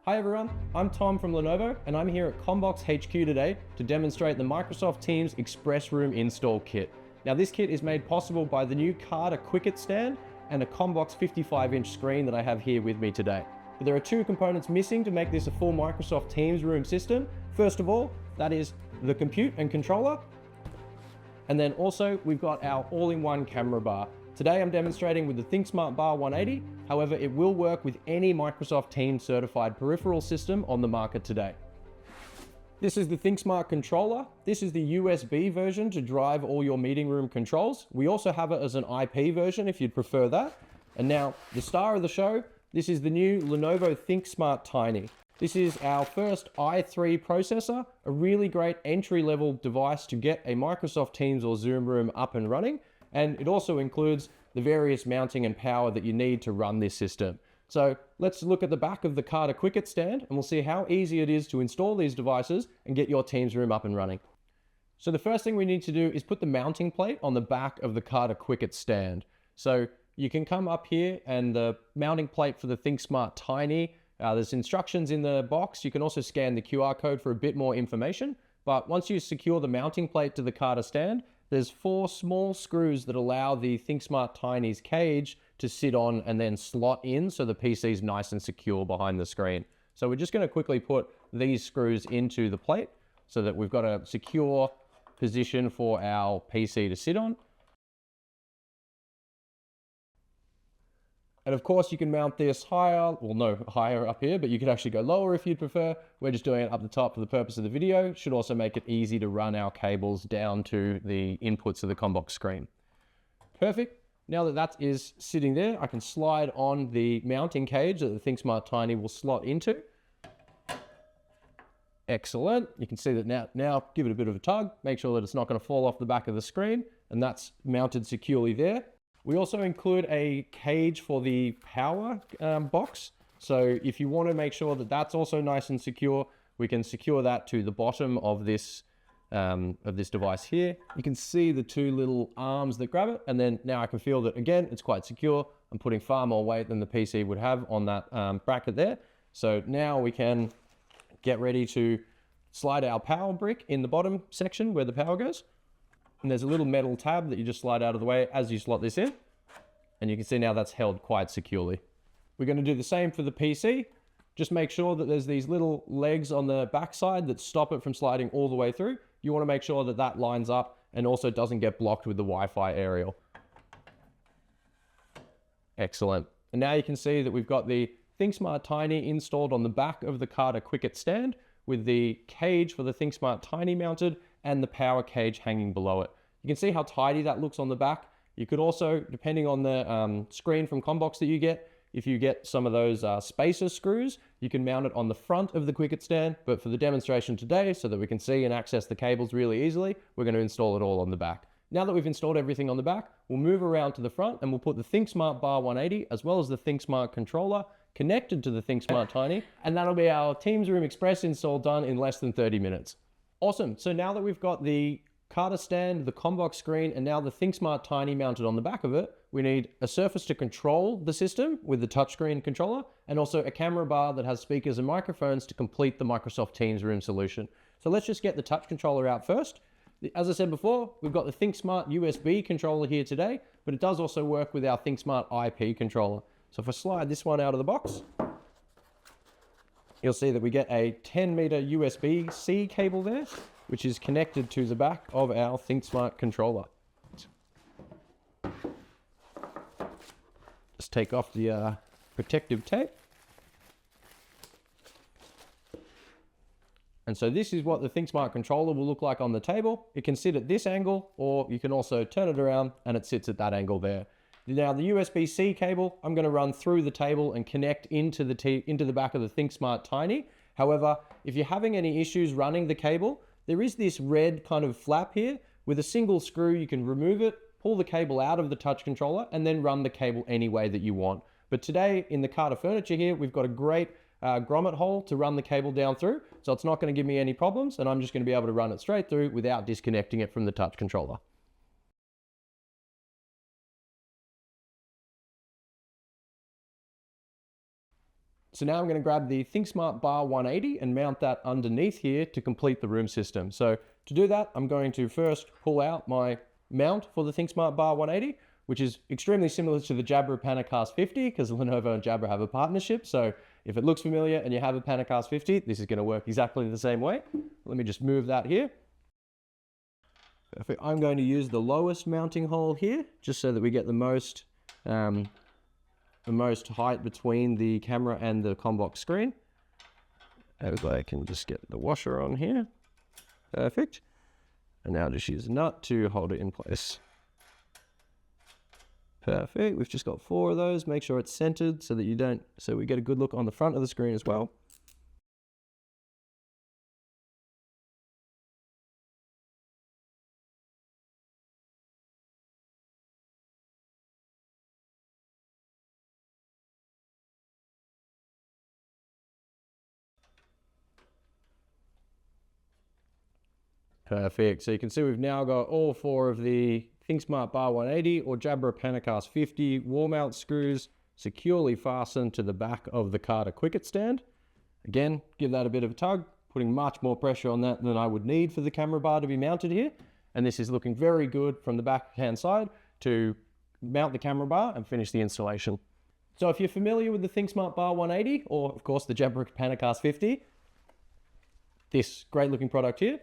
Hi everyone, I'm Tom from Lenovo and I'm here at Commbox HQ today to demonstrate the Microsoft Teams Express Room Install Kit. Now this kit is made possible by the new Karter Kwikit stand and a Commbox 55-inch screen that I have here with me today. But there are two components missing to make this a full Microsoft Teams room system. First of all, that is the compute and controller. And then also we've got our all-in-one camera bar. Today I'm demonstrating with the ThinkSmart Bar 180, however it will work with any Microsoft Teams certified peripheral system on the market today. This is the ThinkSmart controller. This is the USB version to drive all your meeting room controls. We also have it as an IP version if you'd prefer that. And now the star of the show, this is the new Lenovo ThinkSmart Tiny. This is our first i3 processor, a really great entry-level device to get a Microsoft Teams or Zoom room up and running. And it also includes the various mounting and power that you need to run this system. So let's look at the back of the Karter Kwikit stand and we'll see how easy it is to install these devices and get your Teams room up and running. So the first thing we need to do is put the mounting plate on the back of the Karter Kwikit stand. So you can come up here and the mounting plate for the ThinkSmart Tiny, there's instructions in the box. You can also scan the QR code for a bit more information. But once you secure the mounting plate to the Karter stand, there's 4 small screws that allow the ThinkSmart Tiny's cage to sit on and then slot in so the PC is nice and secure behind the screen. So we're just going to quickly put these screws into the plate so that we've got a secure position for our PC to sit on. And of course you can mount this higher, well no, higher up here, but you could actually go lower if you'd prefer. We're just doing it up the top for the purpose of the video. Should also make it easy to run our cables down to the inputs of the Commbox screen. Perfect. Now that that is sitting there, I can slide on the mounting cage that the ThinkSmart Tiny will slot into. Excellent. You can see that now give it a bit of a tug, make sure that it's not going to fall off the back of the screen, and that's mounted securely there. We also include a cage for the power box. So if you want to make sure that that's also nice and secure, we can secure that to the bottom of this device here. You can see the 2 little arms that grab it. And then now I can feel that, again, it's quite secure. I'm putting far more weight than the PC would have on that bracket there. So now we can get ready to slide our power brick in the bottom section where the power goes. And there's a little metal tab that you just slide out of the way as you slot this in. And you can see now that's held quite securely. We're going to do the same for the PC. Just make sure that there's these little legs on the back side that stop it from sliding all the way through. You want to make sure that that lines up and also doesn't get blocked with the Wi-Fi aerial. Excellent. And now you can see that we've got the ThinkSmart Tiny installed on the back of the Karter Kwikit stand with the cage for the ThinkSmart Tiny mounted and the power cage hanging below it. You can see how tidy that looks on the back. You could also, depending on the screen from Commbox that you get, if you get some of those spacer screws, you can mount it on the front of the Kwikit stand. But for the demonstration today, so that we can see and access the cables really easily, we're going to install it all on the back. Now that we've installed everything on the back, we'll move around to the front and we'll put the ThinkSmart Bar 180 as well as the ThinkSmart controller connected to the ThinkSmart Tiny, and that'll be our Teams Room Express install done in less than 30 minutes. Awesome. So now that we've got the Karter stand, the Commbox screen, and now the ThinkSmart Tiny mounted on the back of it, we need a surface to control the system with the touchscreen controller, and also a camera bar that has speakers and microphones to complete the Microsoft Teams Room solution. So let's just get the touch controller out first. As I said before, we've got the ThinkSmart USB controller here today, but it does also work with our ThinkSmart IP controller. So if I slide this one out of the box, you'll see that we get a 10-meter USB-C cable there, which is connected to the back of our ThinkSmart controller. Just take off the protective tape. And so this is what the ThinkSmart controller will look like on the table. It can sit at this angle, or you can also turn it around and it sits at that angle there. Now the USB-C cable, I'm going to run through the table and connect into the back of the ThinkSmart Tiny. However, if you're having any issues running the cable, there is this red kind of flap here. With a single screw, you can remove it, pull the cable out of the touch controller, and then run the cable any way that you want. But today, in the Karter furniture here, we've got a great grommet hole to run the cable down through, so it's not going to give me any problems, and I'm just going to be able to run it straight through without disconnecting it from the touch controller. So now I'm going to grab the ThinkSmart Bar 180 and mount that underneath here to complete the room system. So to do that, I'm going to first pull out my mount for the ThinkSmart Bar 180, which is extremely similar to the Jabra Panacast 50 because Lenovo and Jabra have a partnership. So if it looks familiar and you have a Panacast 50, this is going to work exactly the same way. Let me just move that here. Perfect. I'm going to use the lowest mounting hole here, just so that we get the most height between the camera and the Commbox screen. As I can just get the washer on here. Perfect. And now just use a nut to hold it in place. Perfect. We've just got 4 of those. Make sure it's centered so that so we get a good look on the front of the screen as well. Perfect. So you can see we've now got all 4 of the ThinkSmart Bar 180 or Jabra Panacast 50 wall mount screws securely fastened to the back of the Karter Kwikit stand. Again, give that a bit of a tug, putting much more pressure on that than I would need for the camera bar to be mounted here. And this is looking very good from the backhand side to mount the camera bar and finish the installation. So if you're familiar with the ThinkSmart Bar 180 or of course the Jabra Panacast 50, this great looking product here.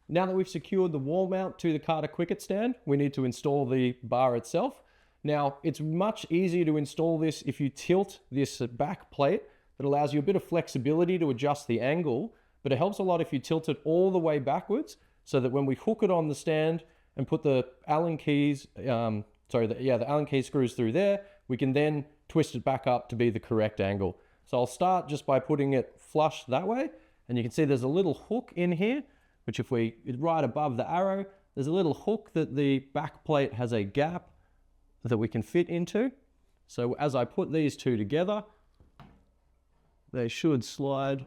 Now that we've secured the wall mount to the Karter Kwikit stand, we need to install the bar itself. Now, it's much easier to install this if you tilt this back plate. That allows you a bit of flexibility to adjust the angle, but it helps a lot if you tilt it all the way backwards so that when we hook it on the stand and put the Allen keys, the Allen key screws through there, we can then twist it back up to be the correct angle. So I'll start just by putting it flush that way, and you can see there's a little hook in here, which right above the arrow, there's a little hook that the back plate has a gap that we can fit into. So as I put these 2 together, they should slide.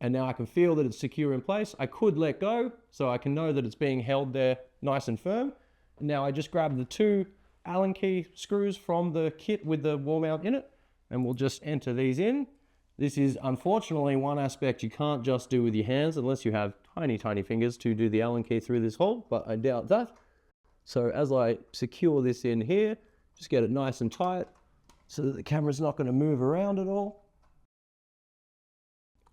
And now I can feel that it's secure in place. I could let go, so I can know that it's being held there nice and firm. And now I just grab the 2 Allen key screws from the kit with the wall mount in it, and we'll just enter these in. This is unfortunately one aspect you can't just do with your hands unless you have tiny, tiny fingers to do the Allen key through this hole, but I doubt that. So as I secure this in here, just get it nice and tight so that the camera's not going to move around at all.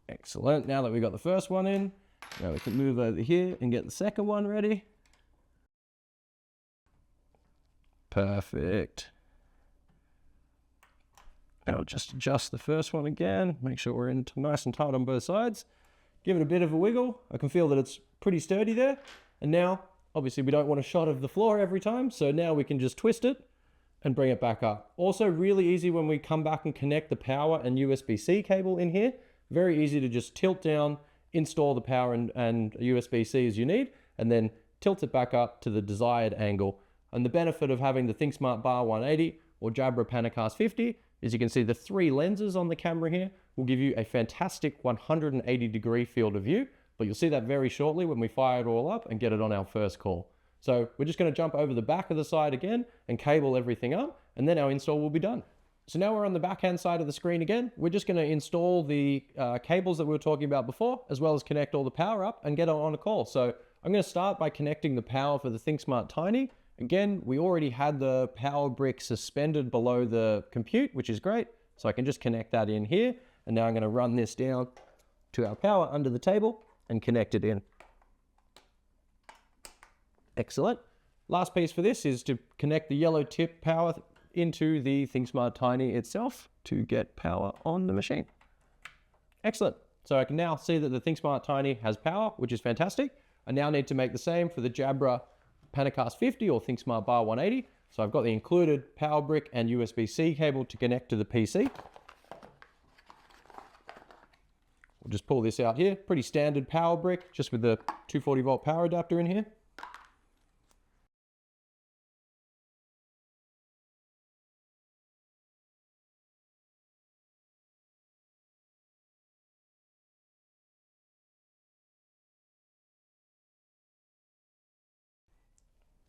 Excellent. Now that we've got the first one in, now we can move over here and get the second one ready. Perfect. Now just adjust the first one again, make sure we're in nice and tight on both sides. Give it a bit of a wiggle. I can feel that it's pretty sturdy there. And now, obviously we don't want a shot of the floor every time, so now we can just twist it and bring it back up. Also really easy when we come back and connect the power and USB-C cable in here. Very easy to just tilt down, install the power and USB-C as you need, and then tilt it back up to the desired angle. And the benefit of having the ThinkSmart Bar 180 or Jabra Panacast 50 is you can see the 3 lenses on the camera here will give you a fantastic 180-degree field of view, but you'll see that very shortly when we fire it all up and get it on our first call. So we're just going to jump over the back of the side again and cable everything up, and then our install will be done. So now we're on the backhand side of the screen again. We're just going to install the cables that we were talking about before, as well as connect all the power up and get on a call. So I'm going to start by connecting the power for the ThinkSmart Tiny. Again, we already had the power brick suspended below the compute, which is great. So I can just connect that in here. And now I'm going to run this down to our power under the table and connect it in. Excellent. Last piece for this is to connect the yellow tip power into the ThinkSmart Tiny itself to get power on the machine. Excellent. So I can now see that the ThinkSmart Tiny has power, which is fantastic. I now need to make the same for the Jabra Panacast 50 or ThinkSmart Bar 180. So I've got the included power brick and USB-C cable to connect to the PC. We'll just pull this out here. Pretty standard power brick, just with the 240 volt power adapter in here.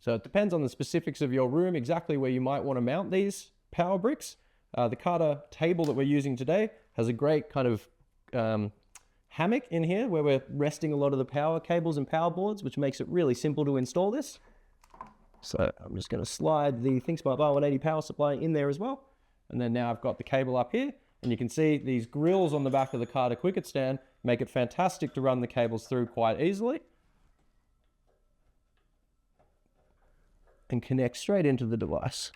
So it depends on the specifics of your room, exactly where you might want to mount these power bricks. The Karter table that we're using today has a great kind of hammock in here where we're resting a lot of the power cables and power boards, which makes it really simple to install this. So I'm just going to slide the ThinkSmart Bar 180 power supply in there as well. And then now I've got the cable up here, and you can see these grills on the back of the Karter Kwikit stand make it fantastic to run the cables through quite easily and connect straight into the device.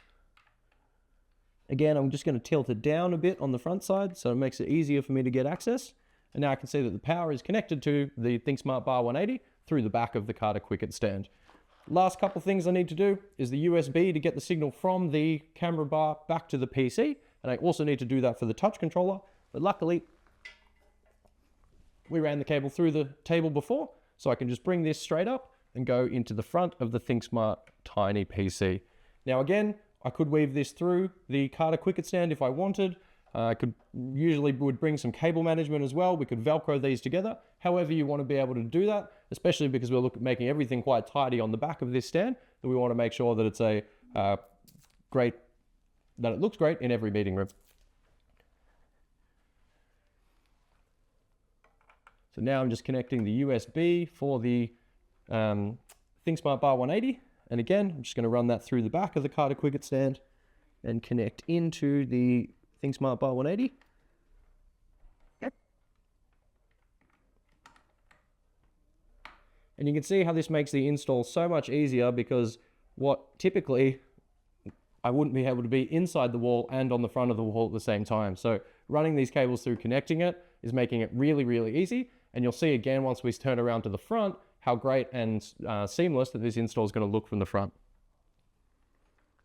Again, I'm just going to tilt it down a bit on the front side so it makes it easier for me to get access. And now I can see that the power is connected to the ThinkSmart Bar 180 through the back of the Karter Kwikit stand. Last couple things I need to do is the USB to get the signal from the camera bar back to the PC. And I also need to do that for the touch controller. But luckily, we ran the cable through the table before, so I can just bring this straight up and go into the front of the ThinkSmart Tiny PC. Now again, I could weave this through the Karter Kwikit stand if I wanted. I would bring some cable management as well. We could Velcro these together. However you want to be able to do that, especially because we're making everything quite tidy on the back of this stand, that we want to make sure that it's that it looks great in every meeting room. So now I'm just connecting the USB for the ThinkSmart Bar 180. And again, I'm just going to run that through the back of the Karter Kwikit stand and connect into the ThinkSmart Bar 180. Okay. And you can see how this makes the install so much easier, because what typically I wouldn't be able to be inside the wall and on the front of the wall at the same time. So running these cables through, connecting it, is making it really, really easy. And you'll see again, once we turn around to the front, how great and seamless that this install is going to look from the front.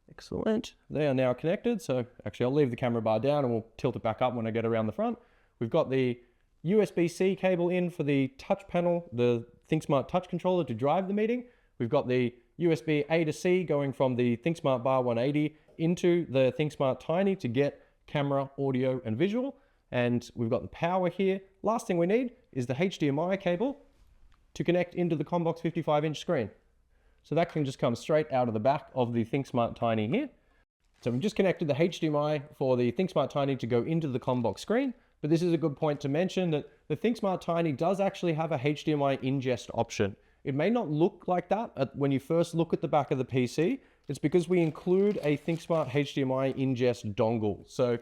Excellent. They are now connected. So actually I'll leave the camera bar down and we'll tilt it back up when I get around the front. We've got the USB-C cable in for the touch panel, the ThinkSmart touch controller to drive the meeting. We've got the USB A to C going from the ThinkSmart Bar 180 into the ThinkSmart Tiny to get camera, audio, and visual. And we've got the power here. Last thing we need is the HDMI cable to connect into the Commbox 55-inch screen. So that can just come straight out of the back of the ThinkSmart Tiny here. So we've just connected the HDMI for the ThinkSmart Tiny to go into the Commbox screen. But this is a good point to mention that the ThinkSmart Tiny does actually have a HDMI ingest option. It may not look like that when you first look at the back of the PC. It's because we include a ThinkSmart HDMI ingest dongle. So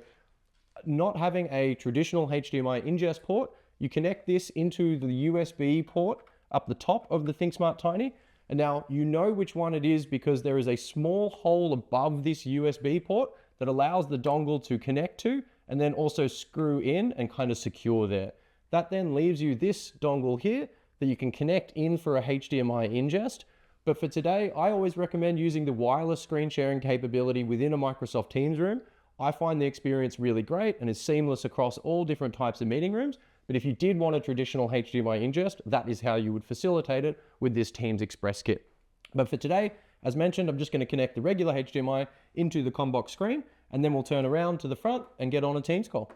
not having a traditional HDMI ingest port, you connect this into the USB port up the top of the ThinkSmart Tiny. And now you know which one it is because there is a small hole above this USB port that allows the dongle to connect to and then also screw in and kind of secure there. That then leaves you this dongle here that you can connect in for a HDMI ingest. But for today, I always recommend using the wireless screen sharing capability within a Microsoft Teams room. I find the experience really great and is seamless across all different types of meeting rooms. But if you did want a traditional HDMI ingest, that is how you would facilitate it with this Teams Express kit. But for today, as mentioned, I'm just going to connect the regular HDMI into the Commbox screen, and then we'll turn around to the front and get on a Teams call.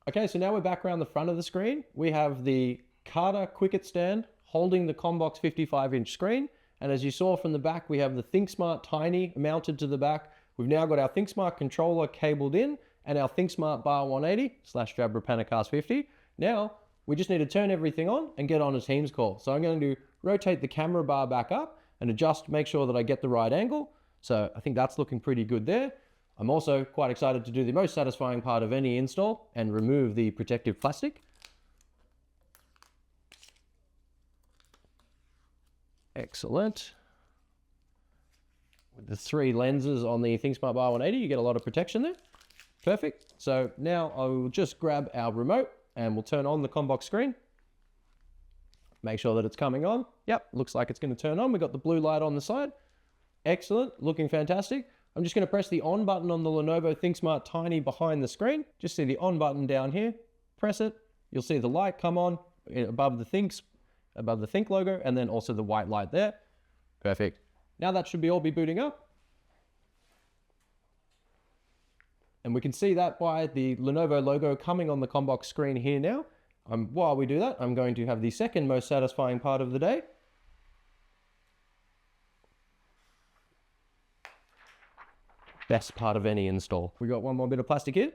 Okay, so now we're back around the front of the screen. We have the Karter Kwikit stand holding the Commbox 55-inch screen. And as you saw from the back, we have the ThinkSmart Tiny mounted to the back. We've now got our ThinkSmart controller cabled in and our ThinkSmart Bar 180/Jabra Panacast 50. Now, we just need to turn everything on and get on a Teams call. So I'm going to rotate the camera bar back up and adjust, make sure that I get the right angle. So I think that's looking pretty good there. I'm also quite excited to do the most satisfying part of any install and remove the protective plastic. Excellent. With the 3 lenses on the ThinkSmart Bar 180, you get a lot of protection there. Perfect. So now I will just grab our remote and we'll turn on the Commbox screen. Make sure that it's coming on. Yep, looks like it's going to turn on. We've got the blue light on the side. Excellent, looking fantastic. I'm just going to press the on button on the Lenovo ThinkSmart Tiny behind the screen. Just see the on button down here. Press it. You'll see the light come on above the Think logo, and then also the white light there. Perfect. Now that should all be booting up. And we can see that by the Lenovo logo coming on the Commbox screen here now. While we do that, I'm going to have the second most satisfying part of the day. best part of any install. We got one more bit of plastic here.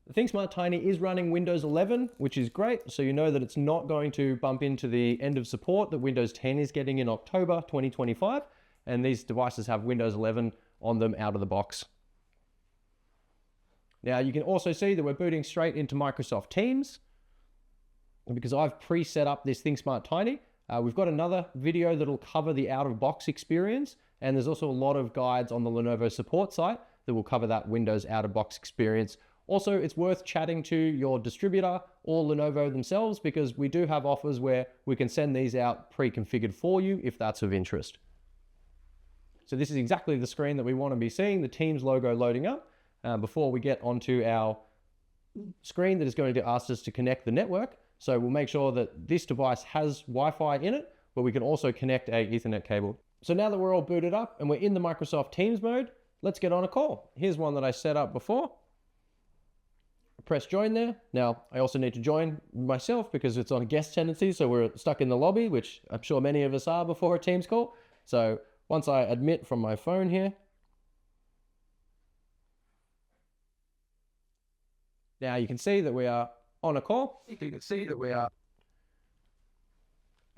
The ThinkSmart Tiny is running Windows 11, which is great. So you know that it's not going to bump into the end of support that Windows 10 is getting in October 2025. And these devices have Windows 11 on them out of the box. Now you can also see that we're booting straight into Microsoft Teams. And because I've pre-set up this ThinkSmart Tiny, we've got another video that'll cover the out-of-box experience. And there's also a lot of guides on the Lenovo support site that will cover that Windows out-of-box experience. Also, it's worth chatting to your distributor or Lenovo themselves because we do have offers where we can send these out pre-configured for you if that's of interest. So this is exactly the screen that we want to be seeing, the Teams logo loading up before we get onto our screen that is going to ask us to connect the network. So we'll make sure that this device has Wi-Fi in it, but we can also connect a Ethernet cable. So now that we're all booted up and we're in the Microsoft Teams mode, let's get on a call. Here's one that I set up before. Press join there. Now, I also need to join myself because it's on a guest tenancy, so we're stuck in the lobby, which I'm sure many of us are before a Teams call. So once I admit from my phone here, now you can see that we are on a call. You can see that we are,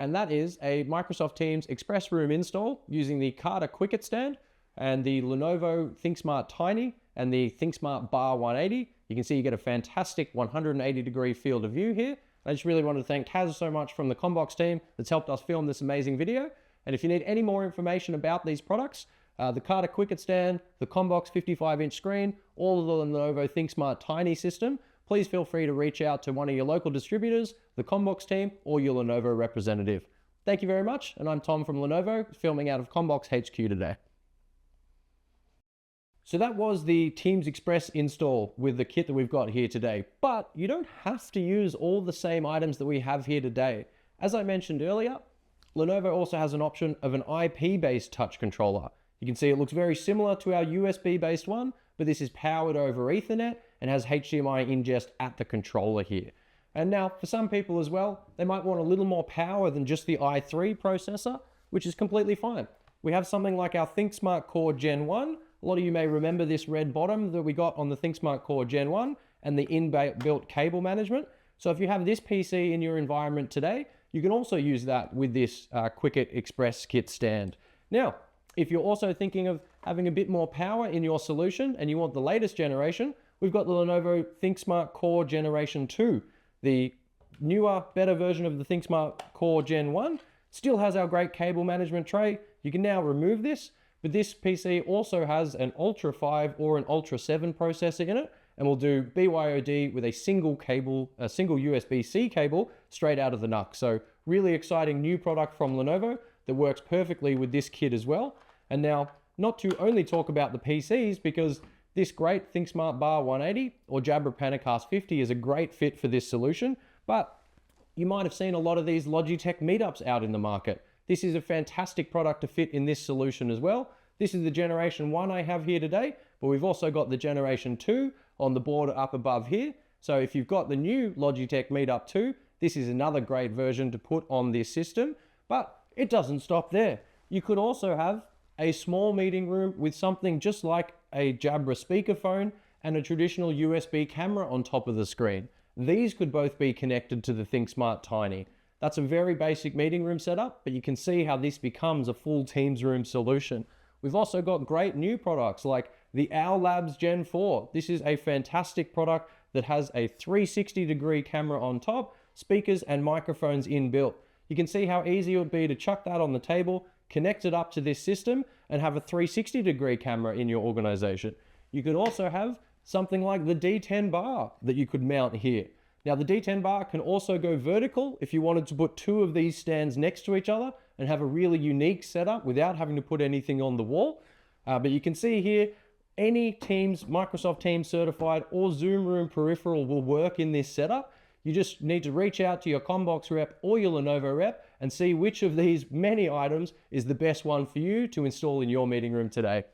and that is a Microsoft Teams Express Room install using the Karter Kwikit stand and the Lenovo ThinkSmart Tiny and the ThinkSmart Bar 180. You can see you get a fantastic 180-degree field of view here. I just really wanted to thank Kaz so much from the Commbox team that's helped us film this amazing video. And if you need any more information about these products, the Karter Kwikit stand, the Commbox 55-inch screen, all of the Lenovo ThinkSmart Tiny system, please feel free to reach out to one of your local distributors, the Commbox team, or your Lenovo representative. Thank you very much, and I'm Tom from Lenovo, filming out of Commbox HQ today. So that was the Teams Express install with the kit that we've got here today, but you don't have to use all the same items that we have here today. As I mentioned earlier, Lenovo also has an option of an IP-based touch controller. You can see it looks very similar to our USB-based one, but this is powered over Ethernet and has HDMI ingest at the controller here. And now, for some people as well, they might want a little more power than just the i3 processor, which is completely fine. We have something like our ThinkSmart Core Gen 1. A lot of you may remember this red bottom that we got on the ThinkSmart Core Gen 1 and the inbuilt cable management. So if you have this PC in your environment today, you can also use that with this Kwikit Express kit stand. Now, if you're also thinking of having a bit more power in your solution and you want the latest generation, we've got the Lenovo ThinkSmart Core Generation 2. The newer, better version of the ThinkSmart Core Gen 1 still has our great cable management tray. You can now remove this. But this PC also has an Ultra 5 or an Ultra 7 processor in it, and will do BYOD with a single cable, a single USB-C cable straight out of the NUC. So really exciting new product from Lenovo that works perfectly with this kit as well. And now, not to only talk about the PCs, because this great ThinkSmart Bar 180 or Jabra Panacast 50 is a great fit for this solution, but you might have seen a lot of these Logitech Meetups out in the market. This is a fantastic product to fit in this solution as well. This is the Generation 1 I have here today, but we've also got the Generation 2 on the board up above here. So if you've got the new Logitech Meetup 2, this is another great version to put on this system, but it doesn't stop there. You could also have a small meeting room with something just like a Jabra speakerphone and a traditional USB camera on top of the screen. These could both be connected to the ThinkSmart Tiny. That's a very basic meeting room setup, but you can see how this becomes a full Teams room solution. We've also got great new products like the Owl Labs Gen 4. This is a fantastic product that has a 360-degree camera on top, speakers and microphones inbuilt. You can see how easy it would be to chuck that on the table, connect it up to this system, and have a 360-degree camera in your organization. You could also have something like the DTEN Bar that you could mount here. Now the DTEN Bar can also go vertical if you wanted to put two of these stands next to each other and have a really unique setup without having to put anything on the wall. But you can see here, any Teams, Microsoft Teams certified or Zoom Room peripheral will work in this setup. You just need to reach out to your Commbox rep or your Lenovo rep and see which of these many items is the best one for you to install in your meeting room today.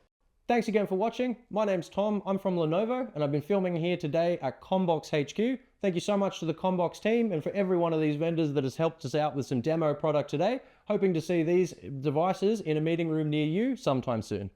Thanks again for watching. My name's Tom, I'm from Lenovo, and I've been filming here today at Commbox HQ. Thank you so much to the Commbox team and for every one of these vendors that has helped us out with some demo product today. Hoping to see these devices in a meeting room near you sometime soon.